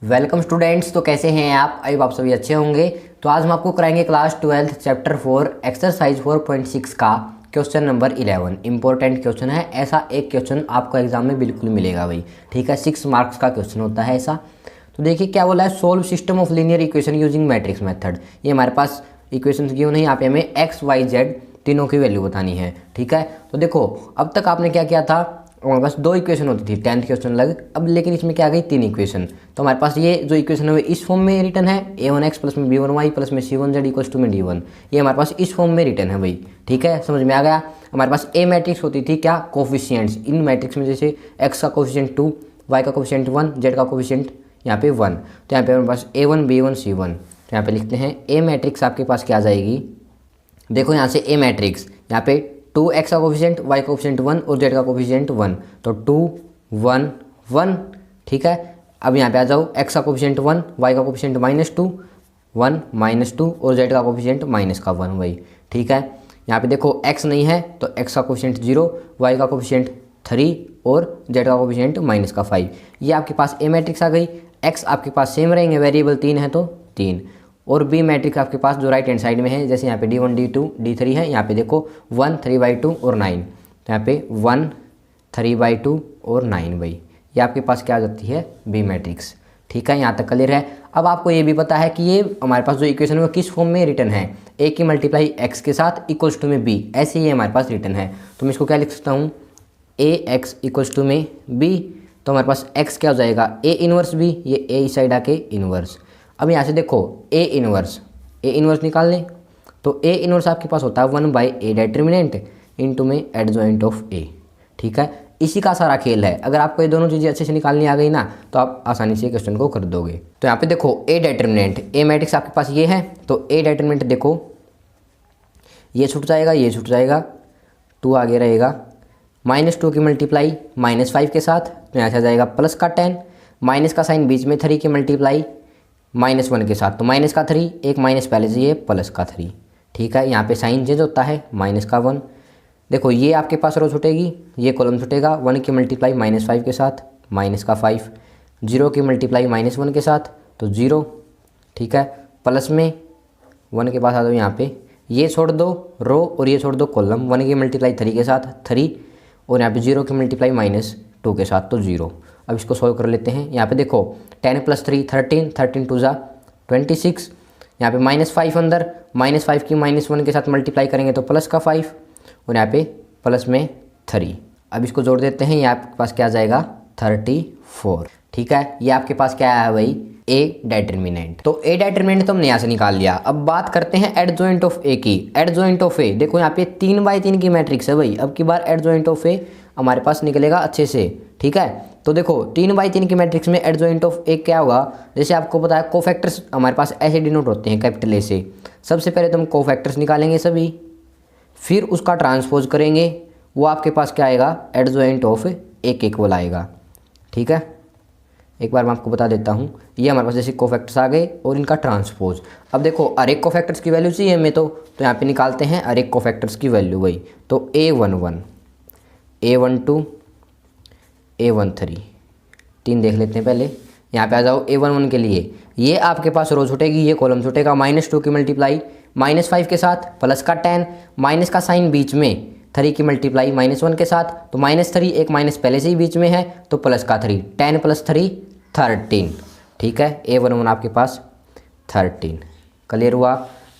Welcome students. तो कैसे हैं आप? आई आप सभी अच्छे होंगे। तो आज हम आपको कराएंगे क्लास 12 चैप्टर 4 एक्सरसाइज 4.6 का क्वेश्चन नंबर 11। इंपॉर्टेंट क्वेश्चन है, ऐसा एक क्वेश्चन आपको एग्जाम में बिल्कुल मिलेगा भाई। ठीक है, 6 मार्क्स का क्वेश्चन होता है ऐसा। तो देखिए क्या बोला है, solve system of linear equation using matrix method. ये हमारे पास इक्वेशन क्यों नहीं, यहाँ पे हमें एक्स वाई जेड तीनों की वैल्यू बतानी है। ठीक है, तो देखो अब तक आपने क्या किया था, हमारे पास 2 इक्वेशन होती थी 10th क्वेश्चन लग। अब लेकिन इसमें क्या आ गई 3 इक्वेशन। तो हमारे पास ये जो इक्वेशन है वो इस फॉर्म में रिटर्न है, a1x प्लस में b1y प्लस में c1z इक्वल्स टू में d1। ये हमारे पास इस फॉर्म में रिटर्न है भाई। ठीक है, समझ में आ गया। हमारे पास ए मैट्रिक्स होती थी क्या, कोफिशिएंट्स। इन मैट्रिक्स में जैसे x का कोफिशिएंट 2, y का कोफिशिएंट 1, z का कोफिशिएंट यहाँ पे 1। तो यहाँ पे हमारे पास a1 b1 c1। तो यहाँ पे लिखते हैं ए मैट्रिक्स आपके पास क्या आ जाएगी। देखो यहाँ से ए मैट्रिक्स, यहाँ पे 2x का कोफिशिएंट, y का कोफिशिएंट 1 और z का कोफिशिएंट 1। तो 2 1 1। ठीक है, अब यहाँ पे आ जाओ, x का कोफिशिएंट 1, y का कोफिशिएंट -2 1 -2 और z का कोफिशिएंट -1 भाई। ठीक है, यहाँ पे देखो x नहीं है तो x का कोफिशिएंट 0, y का कोफिशिएंट 3 और z का कोफिशिएंट -5। ये आपके पास ए मैट्रिक्स आ गई। x आपके पास सेम रहेंगे, वेरिएबल 3 है तो 3। और बी मैट्रिक्स आपके पास जो राइट हैंड साइड में है, जैसे यहाँ पे d1 d2 d3 है, यहाँ पे देखो 1 3/2 और 9। तो यहाँ पे 1 3/2 और 9 भाई। ये आपके पास क्या आ जाती है, बी मैट्रिक्स। ठीक है, यहाँ तक क्लियर है। अब आपको ये भी पता है कि ये हमारे पास जो इक्वेशन है वो किस फॉर्म में रिटर्न है, ए की मल्टीप्लाई एक्स के साथ इक्वल्स टू में बी, ऐसे ये हमारे पास रिटर्न है। तो मैं इसको क्या लिख सकता हूँ, ए एक्स इक्वल्स टू में बी। तो हमारे पास एक्स क्या हो जाएगा, ए इनवर्स बी, ये ए इस साइड आके इनवर्स। अब यहाँ से देखो ए इनवर्स निकाल लें। तो ए इनवर्स आपके पास होता है 1/a डेटर्मिनेंट इंटू में एडजॉइंट ऑफ ए। ठीक है, इसी का सारा खेल है। अगर आपको ये दोनों चीज़ें अच्छे से निकालनी आ गई ना तो आप आसानी से क्वेश्चन को कर दोगे। तो यहाँ पे देखो ए डेटर्मिनेंट, ए मैट्रिक्स आपके पास ये है। तो ए डेटर्मिनेंट देखो, ये छूट जाएगा, ये छूट जाएगा, 2 आगे रहेगा, -2 की मल्टीप्लाई -5 के साथ, तो यहाँ से आ जाएगा प्लस का 10, माइनस का साइन बीच में 3 की मल्टीप्लाई -1 के साथ, तो माइनस का 3, एक माइनस पहले से, ये प्लस का 3। ठीक है, यहाँ पे साइन चेंज होता है, -1। देखो ये आपके पास रो छूटेगी, ये कॉलम छूटेगा, 1 की मल्टीप्लाई -5 के साथ, -5, 0 की मल्टीप्लाई -1 के साथ तो 0। ठीक है, प्लस में 1 के पास आ जाओ, यहाँ पे ये छोड़ दो रो और ये छोड़ दो कॉलम, 1 की मल्टीप्लाई 3 के साथ 3 और यहाँ पे 0 की मल्टीप्लाई -2 के साथ तो 0। अब इसको सॉल्व कर लेते हैं। यहाँ पे देखो 10 + 3 13, 13 2 ज़ा 26। यहाँ पे -5 अंदर, -5 की -1 के साथ मल्टीप्लाई करेंगे तो प्लस का 5 और यहाँ पे प्लस में 3। अब इसको जोड़ देते हैं, ये आपके पास क्या आ जाएगा 34। ठीक है, ये आपके पास क्या आया भाई, ए डेटर्मिनेंट। तो ए डेटर्मिनेंट तो हमने यहाँ से निकाल लिया। अब बात करते हैं एडजॉइंट ऑफ ए की। एडजॉइंट ऑफ ए देखो यहाँ पे 3/3 की मैट्रिक्स है भाई। अब की बार एडजॉइंट ऑफ ए हमारे पास निकलेगा अच्छे से। ठीक है, तो देखो 3/3 की मैट्रिक्स में एडजॉइंट ऑफ ए क्या होगा, जैसे आपको पता है कोफैक्टर्स हमारे पास ऐसे डिनोट होते हैं कैपिटल ए से। सबसे पहले तो हम कोफैक्टर्स निकालेंगे सभी, फिर उसका ट्रांसपोज करेंगे, वो आपके पास क्या आएगा, एडजॉइंट ऑफ ए के इक्वल आएगा। ठीक है, एक बार मैं आपको बता देता हूँ, ये हमारे पास जैसे कोफैक्टर्स आ गए और इनका ट्रांसपोज। अब देखो हर एक कोफैक्टर्स की वैल्यू चाहिए हमें, तो यहाँ पे निकालते हैं हर एक कोफैक्टर्स की वैल्यू वही। तो a11 a12 a13 3 देख लेते हैं पहले। यहाँ पे आ जाओ a11 के लिए, ये आपके पास रो छूटेगी, ये कॉलम छूटेगा, -2 की मल्टीप्लाई -5 के साथ प्लस का 10, माइनस का साइन बीच में 3 की मल्टीप्लाई -1 के साथ, तो -3, एक माइनस पहले से ही बीच में है तो प्लस का 3, 10 + 3 13। ठीक है, a11 आपके पास 13 क्लियर हुआ।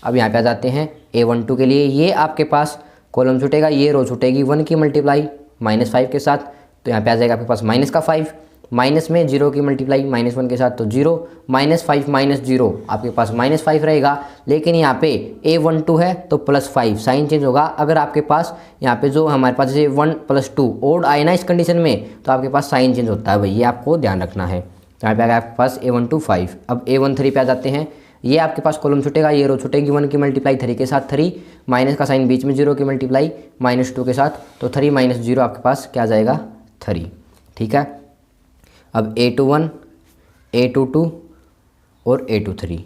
अब यहाँ पे आ जाते हैं a12 के लिए, ये आपके पास कॉलम छूटेगा, ये रो छूटेगी, 1 की मल्टीप्लाई -5 के साथ, तो यहाँ पे आ जाएगा आपके पास -5, माइनस में 0 की मल्टीप्लाई -1 के साथ तो 0, -5 0 आपके पास -5 रहेगा। लेकिन यहाँ पे a12 है तो +5 साइन चेंज होगा। अगर आपके पास यहाँ पे जो हमारे पास जैसे 1 + 2 ओड आए ना इस कंडीशन में, तो आपके पास साइन चेंज होता है भाई, ये आपको ध्यान रखना है। तो यहाँ पे आएगा आपके पास a12 5। अब a13 पे आ जाते हैं, ये आपके पास कॉलम छूटेगा, ये रो छूटेगी, 1 की मल्टीप्लाई 3 के साथ 3, माइनस का साइन बीच में 0 की मल्टीप्लाई -2 के साथ, तो 3 - 0 आपके पास क्या आ जाएगा 3। ठीक है, अब a21 a22 और a23।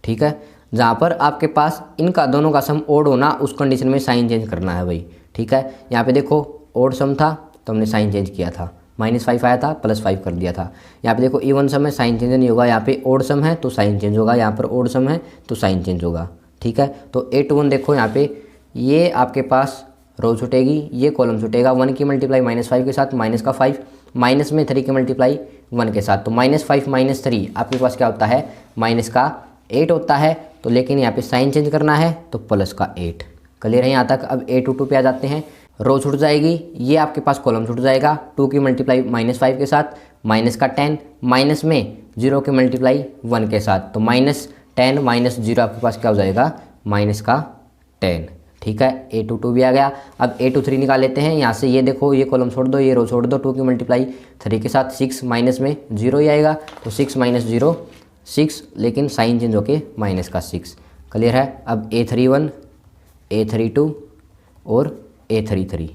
ठीक है, जहाँ पर आपके पास इनका दोनों का सम ओड होना, उस कंडीशन में साइन चेंज करना है भाई। ठीक है, यहाँ पे देखो ओड सम था तो हमने साइन चेंज किया था, -5 आया था, +5 कर दिया था। यहाँ पे देखो इवन सम है, साइन चेंज नहीं होगा। यहाँ पे ओड सम है तो साइन चेंज होगा, यहाँ पर ओड सम है तो साइन चेंज होगा। ठीक है, तो 8 1 देखो यहाँ पे ये आपके पास रो छूटेगी, ये कॉलम छूटेगा। 1 की मल्टीप्लाई -5 के साथ माइनस का 5, माइनस में 3 की मल्टीप्लाई 1 के साथ, तो -5 - 3 आपके पास क्या होता है, माइनस का 8 होता है। तो लेकिन यहाँ पे साइन चेंज करना है तो प्लस का 8। क्लियर है यहाँ तक। अब 8 2 पे आ जाते हैं, रो छूट जाएगी, ये आपके पास कॉलम छूट जाएगा। 2 की मल्टीप्लाई -5 के साथ माइनस का 10, माइनस में 0 की मल्टीप्लाई 1 के साथ, तो -10 - 0 आपके पास क्या हो जाएगा, माइनस का 10। ठीक है, A2 भी आ गया। अब A2 3 निकाल लेते हैं यहाँ से। ये देखो ये कॉलम छोड़ दो, ये रो छोड़ दो। 2 की मल्टीप्लाई 3 के साथ 6, माइनस में 0 ही आएगा, तो 6 - 0 6, लेकिन साइन चेंज होके माइनस का 6। क्लियर है। अब A31 A32 और A33।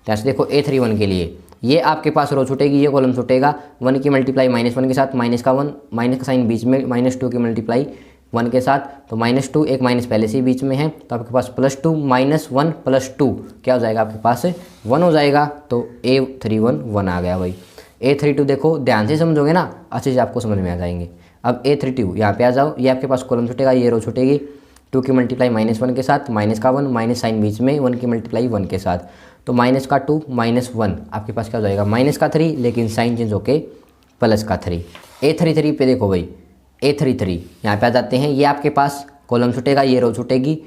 जैसे देखो A31 के लिए ये आपके पास रो छूटेगी, ये कॉलम छूटेगा। 1 की मल्टीप्लाई -1 के साथ माइनस का 1, माइनस का साइन बीच में, -2 की मल्टीप्लाई 1 के साथ, तो -2 एक माइनस पहले से ही बीच में है, तो आपके पास +2 - 1 + 2 क्या हो जाएगा, आपके पास 1 हो जाएगा। तो A31 1 आ गया भाई। A32 देखो ध्यान से समझोगे ना, अच्छे से आपको समझ में आ जाएंगे। अब A32 यहाँ पे आ जाओ, ये आपके पास कॉलम छूटेगा, ये रो छूटेगी। 2 की मल्टीप्लाई -1 के साथ माइनस का 1, माइनस साइन बीच में, 1 की मल्टीप्लाई 1 के साथ, तो -2 - 1 आपके पास क्या हो जाएगा, -3, लेकिन साइन चेंज होके +3। A33 पे देखो भाई, A33 यहाँ पे आ जाते हैं, ये आपके पास कॉलम छूटेगा, ये रो छूटेगी।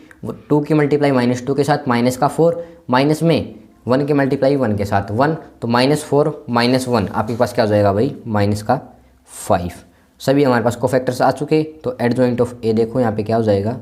2 की मल्टीप्लाई -2 के साथ माइनस का 4, माइनस में 1 की मल्टीप्लाई 1 के साथ 1, तो -4 - 1 आपके पास क्या हो जाएगा भाई, माइनस का 5। सभी हमारे पास कोफैक्टर्स आ चुके, तो एडजॉइंट ऑफ ए देखो यहाँ पे क्या हो जाएगा।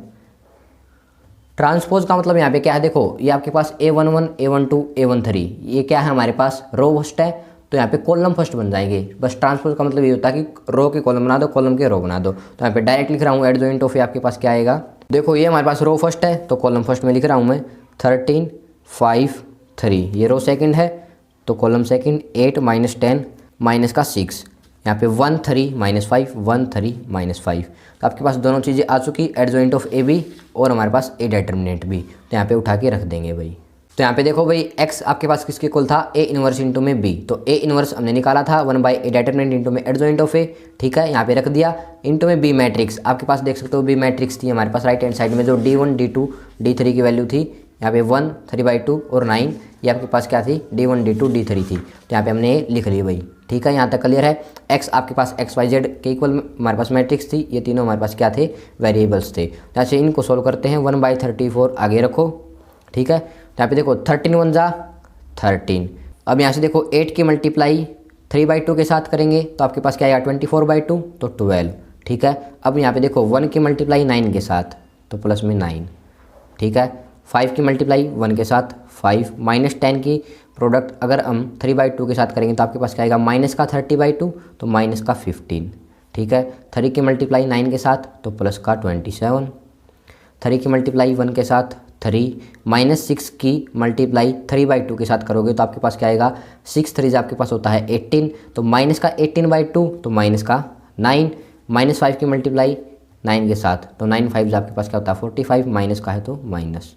ट्रांसपोज का मतलब यहाँ पे क्या है, देखो ये आपके पास A11 A12 A13 ये क्या है, हमारे पास रो फर्स्ट है, तो यहाँ पे कॉलम फर्स्ट बन जाएंगे। बस ट्रांसपोज का मतलब ये होता है कि रो के कॉलम बना दो, कॉलम के रो बना दो। तो यहाँ पे डायरेक्ट लिख रहा हूँ एडजॉइंट ऑफ ए आपके पास क्या आएगा, देखो ये हमारे पास रो फर्स्ट है तो कॉलम फर्स्ट में लिख रहा हूँ मैं 13 5 3, ये रो सेकंड है तो कॉलम सेकंड 8 - 10 माइनस का 6, यहाँ पे 1 3 -5 1 3 -5। तो आपके पास दोनों चीज़ें आ चुकी, एडजॉइंट ऑफ ए भी और हमारे पास ए डिटर्मिनेंट भी, तो यहाँ पे उठा के रख देंगे भाई। तो यहाँ पे देखो भाई x आपके पास किसके इक्वल था, A इनवर्स इंटू में B, तो A इनवर्स हमने निकाला था 1/a डिटर्मिनेंट इंटू में एडजॉइंट ऑफ A। ठीक है, यहाँ पे रख दिया, इंटू में B मैट्रिक्स आपके पास देख सकते हो, B मैट्रिक्स थी हमारे पास राइट हैंड साइड में, जो D1 D2 D3 की वैल्यू थी। यहाँ पे 1 3/2 और 9 ये आपके पास क्या थी, D1 D2 D3 थी, तो यहाँ पे हमने ये लिख ली भाई। ठीक है, यहाँ तक क्लियर है। x आपके पास XYZ के इक्वल हमारे पास मैट्रिक्स थी, ये तीनों हमारे पास क्या थे, वेरिएबल्स थे। जैसे इनको सोल्व करते हैं, 1/34 आगे रखो। ठीक है, तो यहाँ पे देखो 13 1 जा 13। अब यहाँ से देखो 8 की मल्टीप्लाई 3/2 के साथ करेंगे तो आपके पास क्या आएगा, 24/2 तो 12। ठीक है, अब यहाँ पे देखो 1 की मल्टीप्लाई 9 के साथ तो प्लस में 9। ठीक है, 5 की मल्टीप्लाई 1 के साथ 5, -10 की प्रोडक्ट अगर हम 3/2 के साथ करेंगे तो आपके पास क्या आएगा, माइनस का 30/2 तो माइनस का 15। ठीक है, 3 की मल्टीप्लाई 9 के साथ तो प्लस का 27, 3 की मल्टीप्लाई 1 के साथ 3, -6 की मल्टीप्लाई 3/2 के साथ करोगे तो आपके पास क्या आएगा, 6 3 आपके पास होता है 18, तो माइनस का 18/2 तो माइनस का 9, -5 की मल्टीप्लाई 9 के साथ तो 9 5 आपके पास क्या होता है 45, माइनस का है तो माइनस।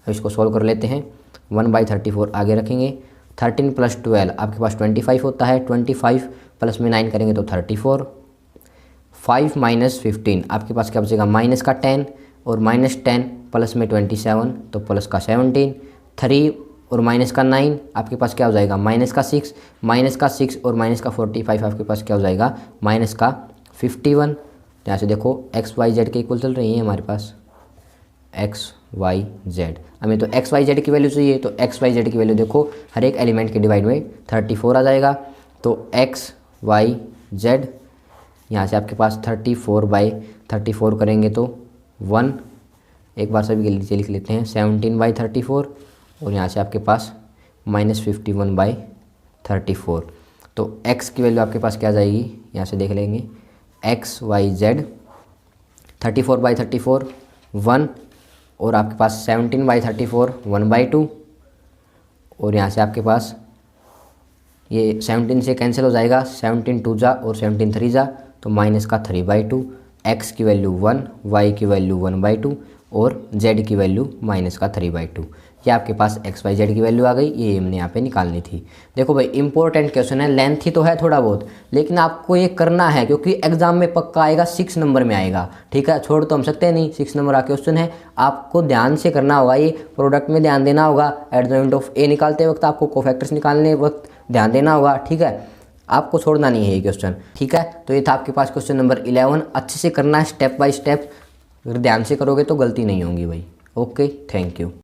अब इसको सॉल्व कर लेते हैं, 1/34 आगे रखेंगे, 13 + 12 आपके पास 25 होता है, 25 प्लस में 9 करेंगे तो 34, 5 - 15 आपके पास क्या बचेगा, माइनस का 10 और -10 प्लस में 27 तो प्लस का 17, 3 और माइनस का 9 आपके पास क्या हो जाएगा, माइनस का 6, माइनस का 6 और माइनस का 45 आपके पास क्या हो जाएगा, माइनस का 51। यहाँ से देखो XYZ के इक्वल चल रही है हमारे पास, XYZ, हमें तो XYZ की वैल्यू चाहिए, तो XYZ की वैल्यू देखो हर एक एलिमेंट के डिवाइड में 34 आ जाएगा, तो XYZ यहाँ से आपके पास 34/34 करेंगे तो 1, एक बार सभी के नीचे लिख लेते हैं 17/34 और यहाँ से आपके पास -51/34। तो x की वैल्यू आपके पास क्या आ जाएगी, यहाँ से देख लेंगे, XYZ 34/34 1 और आपके पास 17/34 1/2 और यहाँ से आपके पास ये 17 से कैंसिल हो जाएगा, 17 2 जा और 17 3 जा तो माइनस का 3/2, x की वैल्यू 1, y की वैल्यू 1/2 और z की वैल्यू माइनस का 3/2। ये आपके पास एक्स वाई जेड की वैल्यू आ गई, ये हमने यहाँ पे निकालनी थी। देखो भाई इंपॉर्टेंट क्वेश्चन है, लेंथी तो है थोड़ा बहुत, लेकिन आपको ये करना है क्योंकि एग्जाम में पक्का आएगा, 6 नंबर में आएगा। ठीक है, छोड़ तो हम सकते नहीं, 6 नंबर का क्वेश्चन है, आपको ध्यान से करना होगा। ये प्रोडक्ट में ध्यान देना होगा, एडजॉइंट ऑफ ए निकालते वक्त आपको कोफैक्टर्स निकालने वक्त ध्यान देना होगा। ठीक है, आपको छोड़ना नहीं है ये क्वेश्चन। ठीक है, तो ये था आपके पास क्वेश्चन नंबर 11। अच्छे से करना है, स्टेप बाय स्टेप, अगर ध्यान से करोगे तो गलती नहीं होगी भाई। Okay, thank you.